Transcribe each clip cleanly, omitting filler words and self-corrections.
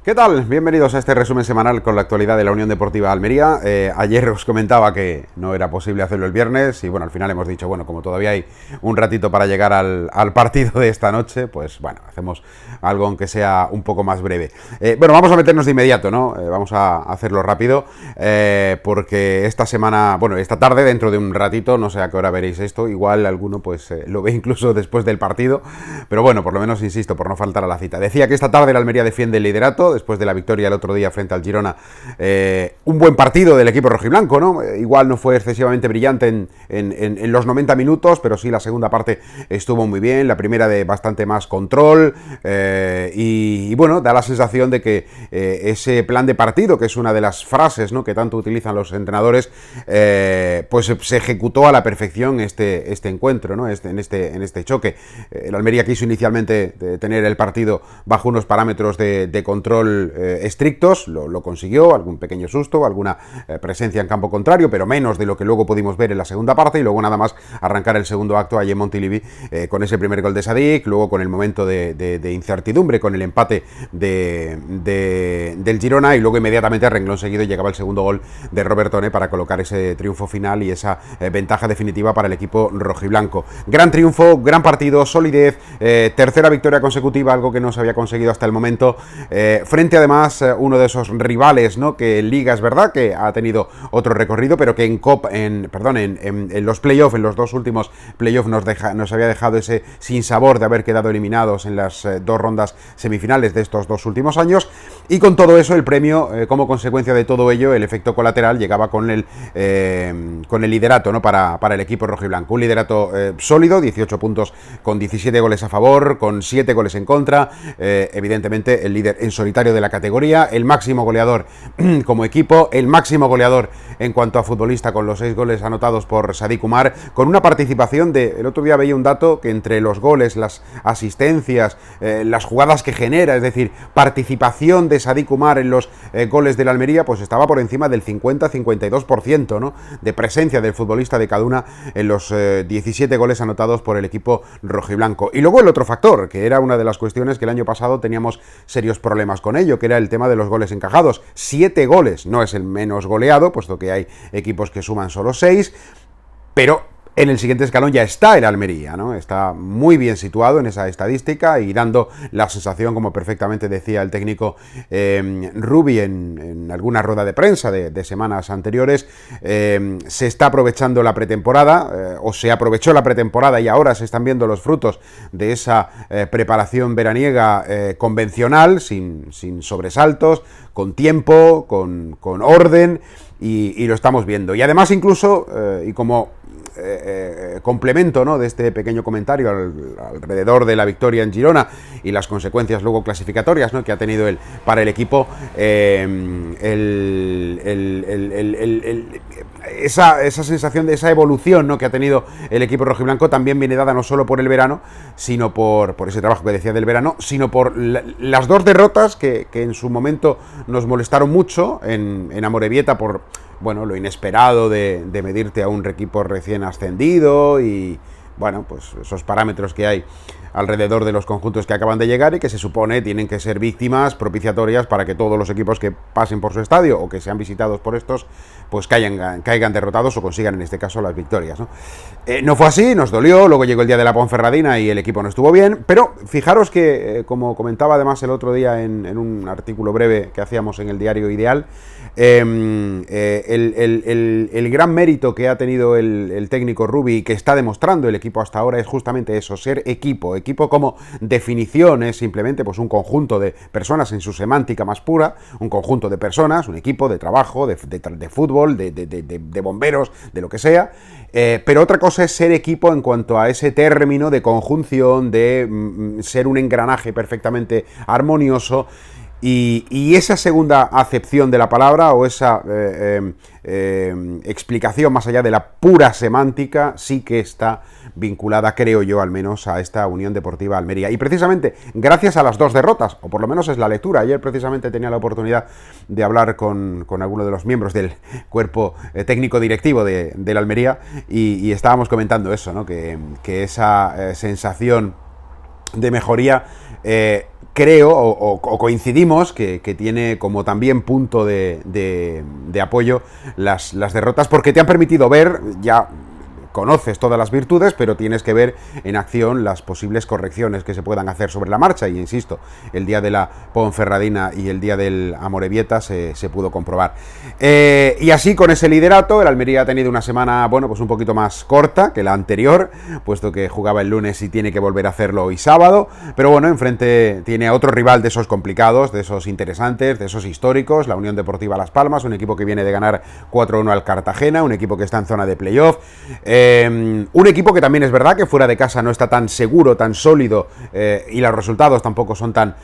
¿Qué tal? Bienvenidos a este resumen semanal con la actualidad de la Unión Deportiva Almería. Ayer os comentaba que no era posible hacerlo el viernes y bueno, al final hemos dicho, bueno, como todavía hay un ratito para llegar al partido de esta noche, pues bueno, hacemos algo aunque sea un poco más breve. Bueno, vamos a meternos de inmediato, ¿no? Vamos a hacerlo rápido porque esta semana, bueno, esta tarde, dentro de un ratito, no sé a qué hora veréis esto, igual alguno pues lo ve incluso después del partido, pero bueno, por lo menos insisto, por no faltar a la cita. Decía que esta tarde la Almería defiende el liderato después de la victoria el otro día frente al Girona. Un buen partido del equipo rojiblanco, ¿no? Igual no fue excesivamente brillante en los 90 minutos, pero sí la segunda parte estuvo muy bien, la primera de bastante más control, y bueno, da la sensación de que ese plan de partido, que es una de las frases, ¿no?, que tanto utilizan los entrenadores, pues se ejecutó a la perfección este encuentro, ¿no? En este choque. El Almería quiso inicialmente tener el partido bajo unos parámetros de control estrictos, lo consiguió, algún pequeño susto, alguna presencia en campo contrario, pero menos de lo que luego pudimos ver en la segunda parte, y luego nada más arrancar el segundo acto allí en Montilivi con ese primer gol de Sadik, luego con el momento de incertidumbre, con el empate del Girona, y luego inmediatamente a renglón seguido llegaba el segundo gol de Robertone para colocar ese triunfo final y esa ventaja definitiva para el equipo rojiblanco. Gran triunfo, gran partido, solidez, tercera victoria consecutiva, algo que no se había conseguido hasta el momento, frente además uno de esos rivales, ¿no?, que en Liga es verdad que ha tenido otro recorrido, pero que en los playoffs, en los dos últimos playoffs nos había dejado ese sinsabor de haber quedado eliminados en las dos rondas semifinales de estos dos últimos años, y con todo eso el premio, como consecuencia de todo ello, el efecto colateral llegaba con el liderato, ¿no?, para el equipo rojiblanco, un liderato sólido, 18 puntos con 17 goles a favor, con 7 goles en contra, evidentemente el líder en solitario de la categoría, el máximo goleador como equipo, el máximo goleador en cuanto a futbolista con los 6 goles anotados por Sadik Umar, con una participación el otro día veía un dato que entre los goles, las asistencias, las jugadas que genera, es decir, participación de Sadik Umar en los goles de la Almería, pues estaba por encima del 50-52%, ¿no?, de presencia del futbolista de Kaduna en los 17 goles anotados por el equipo rojiblanco. Y luego el otro factor, que era una de las cuestiones que el año pasado teníamos serios problemas con ello, que era el tema de los goles encajados. 7 goles, no es el menos goleado, puesto que hay equipos que suman solo 6, pero en el siguiente escalón ya está el Almería, ¿no? Está muy bien situado en esa estadística y dando la sensación, como perfectamente decía el técnico Rubi en alguna rueda de prensa de semanas anteriores, se está aprovechando la pretemporada, o se aprovechó la pretemporada y ahora se están viendo los frutos de esa preparación veraniega convencional, sin sobresaltos, con tiempo, con orden, y lo estamos viendo. Y además incluso, y como complemento, ¿no?, de este pequeño comentario alrededor de la victoria en Girona y las consecuencias luego clasificatorias, ¿no?, que ha tenido para el equipo, esa sensación de esa evolución, ¿no?, que ha tenido el equipo rojiblanco también viene dada no solo por el verano, sino por ese trabajo que decía del verano, sino por las dos derrotas que en su momento nos molestaron mucho en Amorebieta por, bueno, lo inesperado de medirte a un equipo recién ascendido y, bueno, pues esos parámetros que hay alrededor de los conjuntos que acaban de llegar y que se supone tienen que ser víctimas propiciatorias para que todos los equipos que pasen por su estadio o que sean visitados por estos, pues caigan derrotados o consigan en este caso las victorias, ¿no? No fue así, nos dolió, luego llegó el día de la Ponferradina y el equipo no estuvo bien, pero fijaros que, como comentaba además el otro día en un artículo breve que hacíamos en el diario Ideal, el gran mérito que ha tenido el técnico Rubi y que está demostrando el equipo hasta ahora es justamente eso, ser equipo como definición es simplemente pues un conjunto de personas en su semántica más pura, un conjunto de personas, un equipo de trabajo, de fútbol, de bomberos, de lo que sea, pero otra cosa es ser equipo en cuanto a ese término de conjunción, de ser un engranaje perfectamente armonioso. Y esa segunda acepción de la palabra o esa explicación más allá de la pura semántica sí que está vinculada, creo yo, al menos a esta Unión Deportiva Almería. Y precisamente gracias a las dos derrotas, o por lo menos es la lectura. Ayer precisamente tenía la oportunidad de hablar con alguno de los miembros del cuerpo técnico directivo de la Almería y estábamos comentando eso, ¿no? Que esa sensación de mejoría creo o coincidimos que tiene como también punto de apoyo las derrotas, porque te han permitido ver ya. Conoces todas las virtudes, pero tienes que ver en acción las posibles correcciones que se puedan hacer sobre la marcha, y insisto, el día de la Ponferradina y el día del Amorebieta se pudo comprobar. Y así, con ese liderato, el Almería ha tenido una semana, bueno, pues un poquito más corta que la anterior, puesto que jugaba el lunes y tiene que volver a hacerlo hoy sábado, pero bueno, enfrente tiene a otro rival de esos complicados, de esos interesantes, de esos históricos, la Unión Deportiva Las Palmas, un equipo que viene de ganar 4-1 al Cartagena, un equipo que está en zona de playoff, un equipo que también es verdad que fuera de casa no está tan seguro, tan sólido, y los resultados tampoco son tan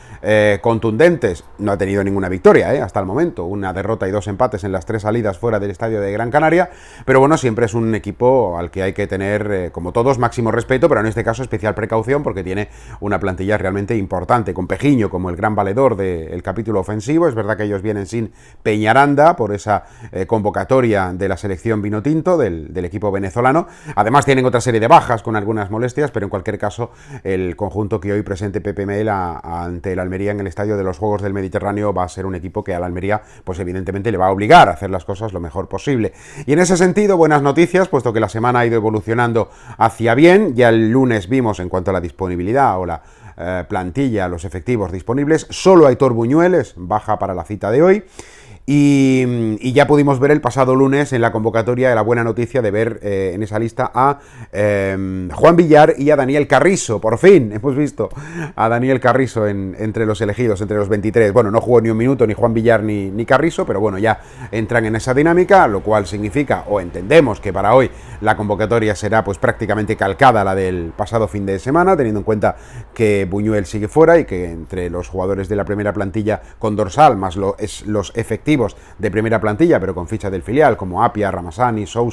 contundentes. No ha tenido ninguna victoria hasta el momento, una derrota y 2 empates en las 3 salidas fuera del estadio de Gran Canaria, pero bueno, siempre es un equipo al que hay que tener, como todos, máximo respeto, pero en este caso especial precaución, porque tiene una plantilla realmente importante, con Pejiño como el gran valedor del capítulo ofensivo. Es verdad que ellos vienen sin Peñaranda por esa convocatoria de la selección vinotinto del equipo venezolano. Además tienen otra serie de bajas con algunas molestias, pero en cualquier caso el conjunto que hoy presente Pepe Mel ante el Almería en el Estadio de los Juegos del Mediterráneo va a ser un equipo que al Almería pues evidentemente le va a obligar a hacer las cosas lo mejor posible. Y en ese sentido, buenas noticias, puesto que la semana ha ido evolucionando hacia bien. Ya el lunes vimos, en cuanto a la disponibilidad o la plantilla, los efectivos disponibles, solo Aitor Buñueles baja para la cita de hoy. Y ya pudimos ver el pasado lunes en la convocatoria la buena noticia de ver en esa lista a Juan Villar y a Daniel Carrizo. Por fin hemos visto a Daniel Carrizo entre los elegidos, entre los 23. Bueno, no jugó ni un minuto ni Juan Villar ni Carrizo, pero bueno, ya entran en esa dinámica, lo cual significa, o entendemos, que para hoy la convocatoria será pues prácticamente calcada a la del pasado fin de semana, teniendo en cuenta que Buñuel sigue fuera y que entre los jugadores de la primera plantilla con dorsal, más los efectivos de primera plantilla, pero con ficha del filial, como Apia, Ramasani, Samu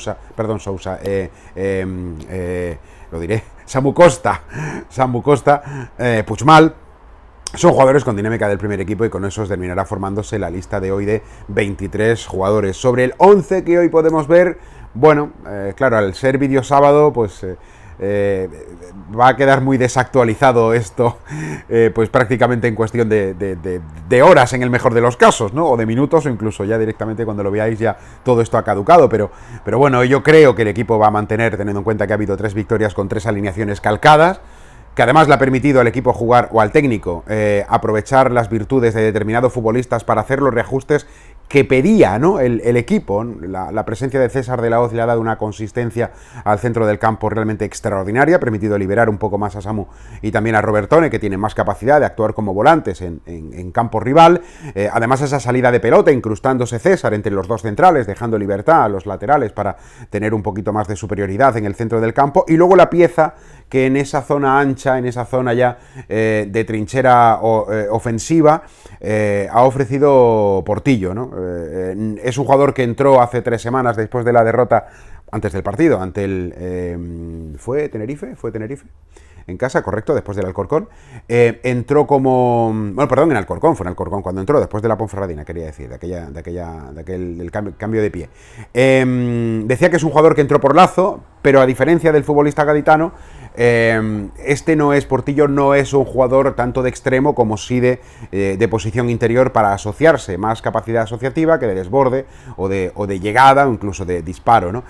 Costa, Puigmal, son jugadores con dinámica del primer equipo, y con eso terminará formándose la lista de hoy de 23 jugadores. Sobre el 11 que hoy podemos ver, bueno, claro, al ser vídeo sábado, pues va a quedar muy desactualizado esto, pues prácticamente en cuestión de horas en el mejor de los casos, ¿no? O de minutos, o incluso ya directamente cuando lo veáis ya todo esto ha caducado, pero bueno, yo creo que el equipo va a mantener, teniendo en cuenta que ha habido 3 victorias con 3 alineaciones calcadas, que además le ha permitido al equipo jugar, o al técnico, aprovechar las virtudes de determinados futbolistas para hacer los reajustes que pedía, ¿no?, el equipo. La presencia de César de la Hoz le ha dado una consistencia al centro del campo realmente extraordinaria, ha permitido liberar un poco más a Samu y también a Robertone, que tiene más capacidad de actuar como volantes en campo rival. Además, esa salida de pelota, incrustándose César entre los 2 centrales, dejando libertad a los laterales para tener un poquito más de superioridad en el centro del campo. Y luego la pieza que en esa zona ancha, en esa zona ya de trinchera ofensiva, ha ofrecido Portillo, ¿no? Es un jugador que entró hace 3 semanas después de la derrota, antes del partido, ante el... ¿Fue Tenerife? En casa, correcto, después del Alcorcón. Entró como... Bueno, perdón, en Alcorcón, fue en Alcorcón cuando entró, después de la Ponferradina, quería decir, del cambio de pie. Decía que es un jugador que entró por Lazo, pero a diferencia del futbolista gaditano, Portillo no es un jugador tanto de extremo como sí de posición interior para asociarse, más capacidad asociativa que de desborde o de llegada o incluso de disparo, ¿no?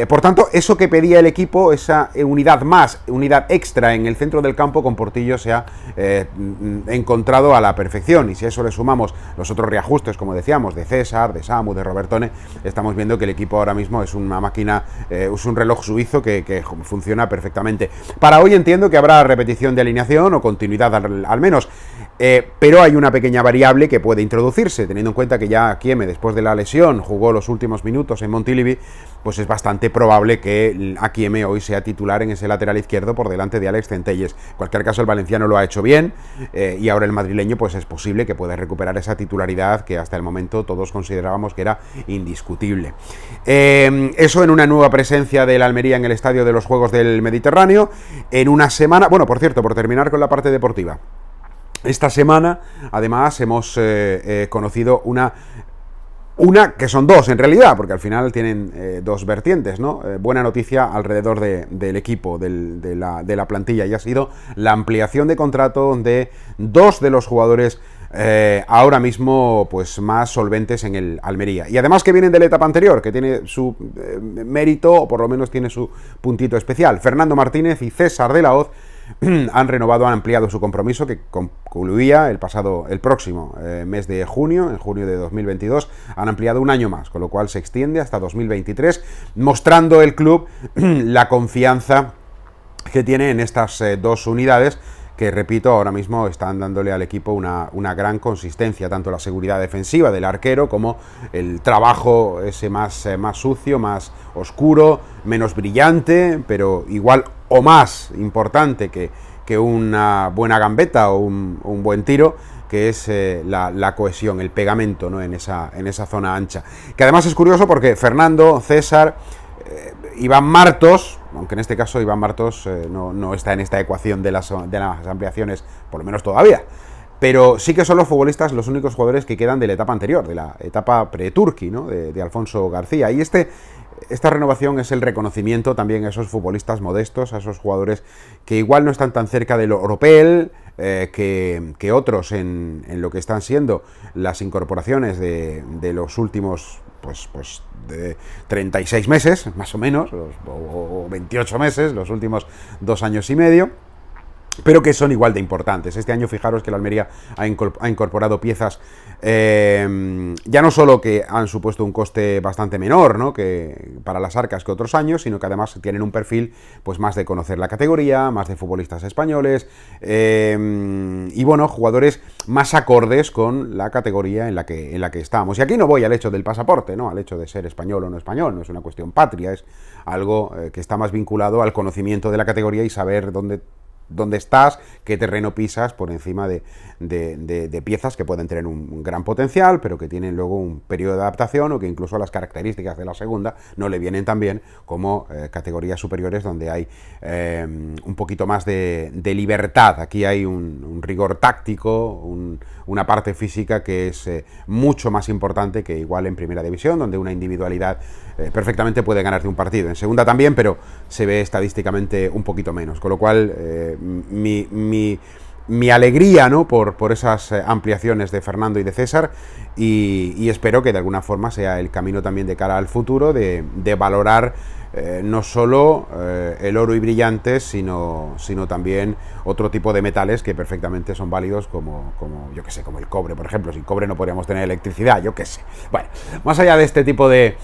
Por tanto, eso que pedía el equipo, esa unidad extra en el centro del campo, con Portillo se ha encontrado a la perfección. Y si a eso le sumamos los otros reajustes, como decíamos, de César, de Samu, de Robertone, estamos viendo que el equipo ahora mismo es una máquina, es un reloj suizo que funciona perfectamente. Para hoy entiendo que habrá repetición de alineación o continuidad al menos, pero hay una pequeña variable que puede introducirse, teniendo en cuenta que ya Aquieme, después de la lesión, jugó los últimos minutos en Montilivi. Pues es bastante probable que Aquieme hoy sea titular en ese lateral izquierdo por delante de Alex Centelles. En cualquier caso, el valenciano lo ha hecho bien, y ahora el madrileño pues es posible que pueda recuperar esa titularidad que hasta el momento todos considerábamos que era indiscutible. Eso en una nueva presencia del Almería en el Estadio de los Juegos del Mediterráneo, en una semana... Bueno, por cierto, por terminar con la parte deportiva, esta semana además hemos conocido una Una, que son dos en realidad, porque al final tienen dos vertientes, ¿no? Buena noticia alrededor del equipo, de la plantilla, y ha sido la ampliación de contrato de dos de los jugadores ahora mismo pues más solventes en el Almería. Y además que vienen de la etapa anterior, que tiene su mérito, o por lo menos tiene su puntito especial. Fernando Martínez y César de la Hoz han renovado, han ampliado su compromiso, que concluía el próximo mes de junio, en junio de 2022, han ampliado un año más, con lo cual se extiende hasta 2023, mostrando el club la confianza que tiene en estas dos unidades, que, repito, ahora mismo están dándole al equipo una gran consistencia, tanto la seguridad defensiva del arquero como el trabajo ese más sucio, más oscuro, menos brillante, pero igual o más importante que una buena gambeta o un buen tiro, que es la cohesión, el pegamento, ¿no? en esa zona ancha. Que además es curioso porque Fernando, César, Iván Martos, aunque en este caso Iván Martos no está en esta ecuación de las ampliaciones, por lo menos todavía, pero sí que son los futbolistas los únicos jugadores que quedan de la etapa anterior, de la etapa pre-Turqui, ¿no? de Alfonso García. Y esta renovación es el reconocimiento también a esos futbolistas modestos, a esos jugadores que igual no están tan cerca del oropel que otros en lo que están siendo las incorporaciones de los últimos pues de 36 meses, más o menos, o 28 meses, los últimos 2 años y medio, pero que son igual de importantes. Este año, fijaros que la Almería ha incorporado piezas ya no solo que han supuesto un coste bastante menor, ¿no? que para las arcas que otros años, sino que además tienen un perfil pues más de conocer la categoría, más de futbolistas españoles, y bueno, jugadores más acordes con la categoría en la que estamos. Y aquí no voy al hecho del pasaporte, ¿no? Al hecho de ser español o no español, no es una cuestión patria, es algo que está más vinculado al conocimiento de la categoría y saber dónde estás, qué terreno pisas, por encima de piezas que pueden tener un gran potencial, pero que tienen luego un periodo de adaptación, o que incluso las características de la segunda no le vienen tan bien como categorías superiores, donde hay un poquito más de libertad. Aquí hay un rigor táctico, una parte física que es mucho más importante que igual en primera división, donde una individualidad perfectamente puede ganarte un partido. En segunda también, pero se ve estadísticamente un poquito menos, con lo cual mi alegría, ¿no? por esas ampliaciones de Fernando y de César, y espero que de alguna forma sea el camino también de cara al futuro, de valorar no solo el oro y brillantes, sino también otro tipo de metales que perfectamente son válidos, como yo que sé, como el cobre, por ejemplo. Sin cobre no podríamos tener electricidad, yo que sé. Bueno, más allá de este tipo de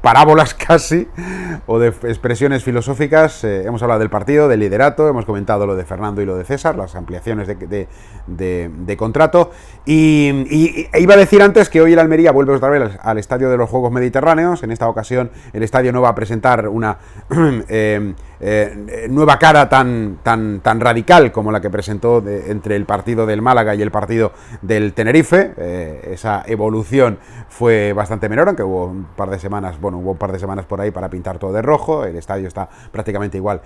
parábolas casi, o de expresiones filosóficas, hemos hablado del partido, del liderato, hemos comentado lo de Fernando y lo de César, las ampliaciones de contrato, y iba a decir antes que hoy el Almería vuelve otra vez al Estadio de los Juegos Mediterráneos. En esta ocasión el estadio no va a presentar una nueva cara tan radical como la que presentó entre el partido del Málaga y el partido del Tenerife. Esa evolución fue bastante menor, aunque hubo un par de semanas por ahí para pintar todo de rojo. El estadio está prácticamente igual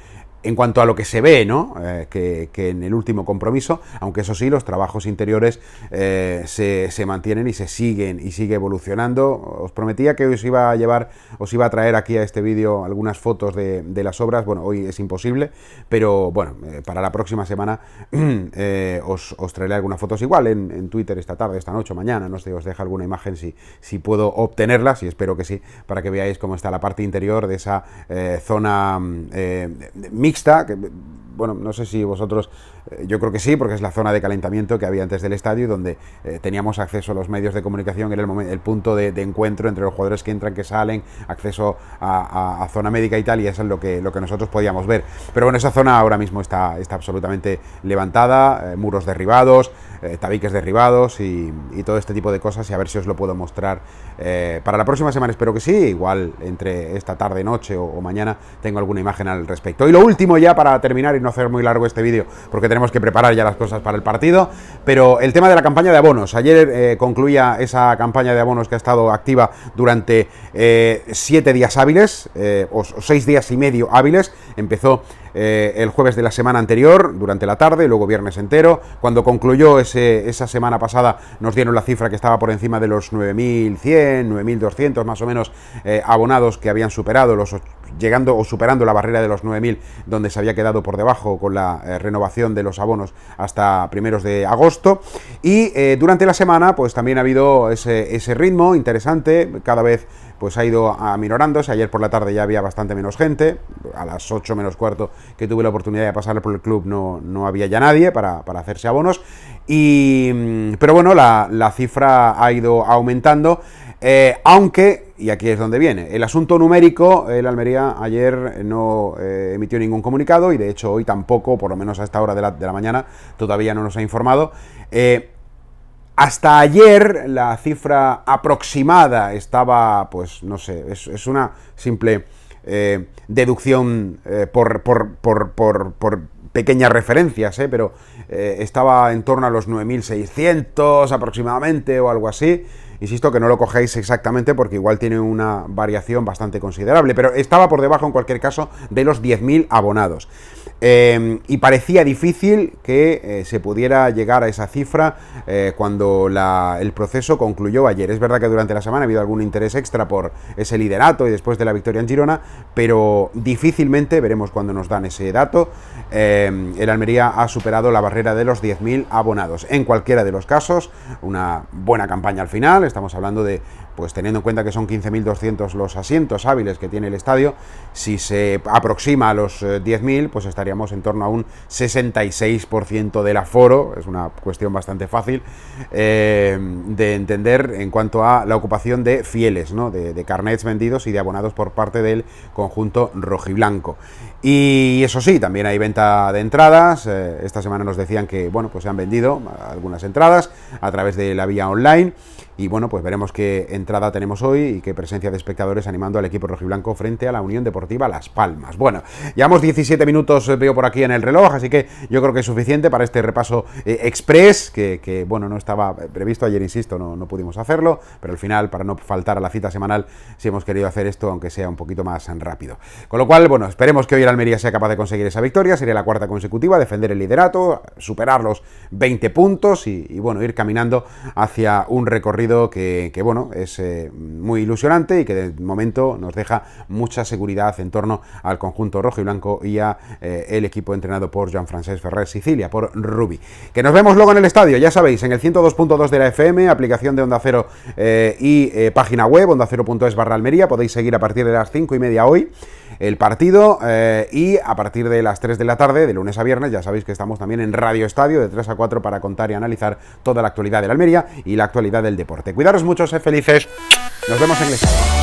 en cuanto a lo que se ve, ¿no? que en el último compromiso, aunque eso sí, los trabajos interiores se mantienen y sigue evolucionando. Os prometía que os iba a traer aquí a este vídeo algunas fotos de las obras. Bueno, hoy es imposible, pero bueno, para la próxima semana os traeré algunas fotos, igual en Twitter esta tarde, esta noche o mañana, no sé, os dejo alguna imagen si puedo obtenerlas, y espero que sí, para que veáis cómo está la parte interior de esa zona mixta, que bueno, no sé si vosotros, yo creo que sí, porque es la zona de calentamiento que había antes del estadio, donde teníamos acceso a los medios de comunicación, era el punto de encuentro entre los jugadores que entran, que salen, acceso a zona médica y tal, y eso es lo que nosotros podíamos ver. Pero bueno, esa zona ahora mismo está absolutamente levantada, muros derribados, tabiques derribados y todo este tipo de cosas, y a ver si os lo puedo mostrar para la próxima semana. Espero que sí, igual entre esta tarde, noche o mañana tengo alguna imagen al respecto. Y lo último, ya para terminar y no hacer muy largo este vídeo, porque tenemos que preparar ya las cosas para el partido, pero el tema de la campaña de abonos. Ayer concluía esa campaña de abonos que ha estado activa durante 7 días hábiles, o 6 días y medio hábiles. Empezó el jueves de la semana anterior, durante la tarde, luego viernes entero. Cuando concluyó esa semana pasada nos dieron la cifra que estaba por encima de los 9.100, 9.200 más o menos abonados que habían superado llegando o superando la barrera de los 9.000, donde se había quedado por debajo con la renovación de los abonos hasta primeros de agosto. Y durante la semana pues también ha habido ese ritmo interesante, cada vez pues ha ido aminorándose. Ayer por la tarde ya había bastante menos gente, a las 8 menos cuarto que tuve la oportunidad de pasar por el club no había ya nadie para hacerse abonos, pero bueno, la cifra ha ido aumentando, aunque, y aquí es donde viene, el asunto numérico, el Almería ayer no emitió ningún comunicado y de hecho hoy tampoco, por lo menos a esta hora de la mañana, todavía no nos ha informado. Hasta ayer la cifra aproximada estaba, pues no sé, es una simple deducción por pequeñas referencias, pero estaba en torno a los 9.600 aproximadamente o algo así. Insisto que no lo cogéis exactamente porque igual tiene una variación bastante considerable, pero estaba por debajo en cualquier caso de los 10.000 abonados. Y parecía difícil que se pudiera llegar a esa cifra cuando el proceso concluyó ayer. Es verdad que durante la semana ha habido algún interés extra por ese liderato y después de la victoria en Girona, pero difícilmente, veremos cuando nos dan ese dato, el Almería ha superado la barrera de los 10.000 abonados. En cualquiera de los casos, una buena campaña al final. Estamos hablando de, pues teniendo en cuenta que son 15.200 los asientos hábiles que tiene el estadio, si se aproxima a los 10.000, pues estaríamos en torno a un 66% del aforo. Es una cuestión bastante fácil de entender en cuanto a la ocupación de fieles, ¿no? de carnets vendidos y de abonados por parte del conjunto rojiblanco. Y eso sí, también hay venta de entradas. Esta semana nos decían que, bueno, pues se han vendido algunas entradas a través de la vía online. Y bueno, pues veremos qué entrada tenemos hoy y qué presencia de espectadores animando al equipo rojiblanco frente a la Unión Deportiva Las Palmas. Bueno, llevamos 17 minutos, veo por aquí en el reloj, así que yo creo que es suficiente para este repaso express, que bueno, no estaba previsto ayer, insisto, no pudimos hacerlo, pero al final, para no faltar a la cita semanal, sí hemos querido hacer esto, aunque sea un poquito más rápido. Con lo cual, bueno, esperemos que hoy el Almería sea capaz de conseguir esa victoria, sería la cuarta consecutiva, defender el liderato, superar los 20 puntos y bueno, ir caminando hacia un recorrido que bueno, es muy ilusionante y que de momento nos deja mucha seguridad en torno al conjunto rojo y blanco y a el equipo entrenado por Jean-Francesc Ferrer Sicilia, por Rubi. Que nos vemos luego en el estadio, ya sabéis, en el 102.2 de la FM, aplicación de Onda Cero y página web, ondacero.es/Almería. Podéis seguir a partir de las 5:30 hoy el partido y a partir de las 3 de la tarde, de lunes a viernes, ya sabéis que estamos también en Radio Estadio de 3 a 4 para contar y analizar toda la actualidad del Almería y la actualidad del deporte. Cuidaros mucho, sed felices, nos vemos en el estadio.